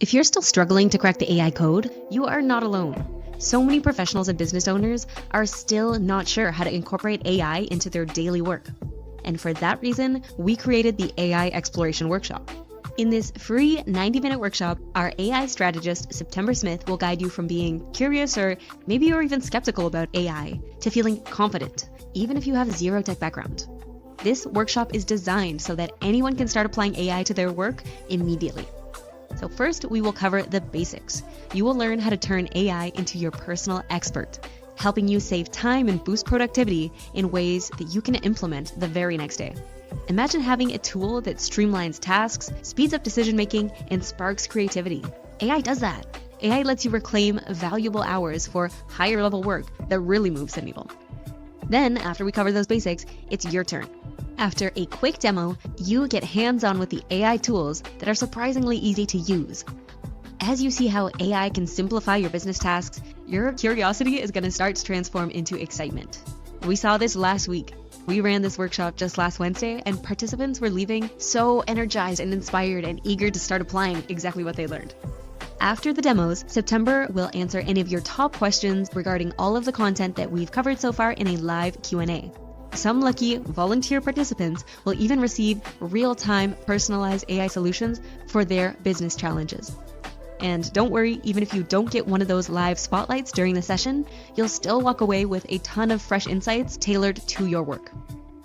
If you're still struggling to crack the AI code, you are not alone. So many professionals and business owners are still not sure how to incorporate AI into their daily work. And for that reason, we created the AI Exploration Workshop. In this free 90-minute workshop, our AI strategist, September Smith, will guide you from being curious or maybe you're even skeptical about AI to feeling confident, even if you have zero tech background. This workshop is designed so that anyone can start applying AI to their work immediately. So first, we will cover the basics. You will learn how to turn AI into your personal expert, helping you save time and boost productivity in ways that you can implement the very next day. Imagine having a tool that streamlines tasks, speeds up decision-making, and sparks creativity. AI does that. AI lets you reclaim valuable hours for higher-level work that really moves the needle. Then, after we cover those basics, it's your turn. After a quick demo, you get hands-on with the AI tools that are surprisingly easy to use. As you see how AI can simplify your business tasks, your curiosity is going to start to transform into excitement. We saw this last week. We ran this workshop just last Wednesday, and participants were leaving so energized and inspired and eager to start applying exactly what they learned. After the demos, September will answer any of your top questions regarding all of the content that we've covered so far in a live Q&A. Some lucky volunteer participants will even receive real-time personalized AI solutions for their business challenges. And don't worry, even if you don't get one of those live spotlights during the session, you'll still walk away with a ton of fresh insights tailored to your work.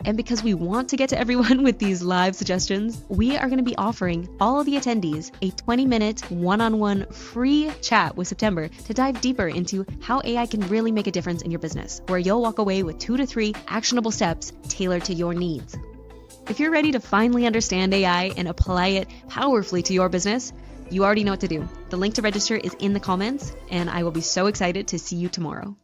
And because we want to get to everyone with these live suggestions, we are going to be offering all of the attendees a 20-minute one-on-one free chat with September to dive deeper into how AI can really make a difference in your business, where you'll walk away with 2 to 3 actionable steps tailored to your needs. If you're ready to finally understand AI and apply it powerfully to your business, you already know what to do. The link to register is in the comments, and I will be so excited to see you tomorrow.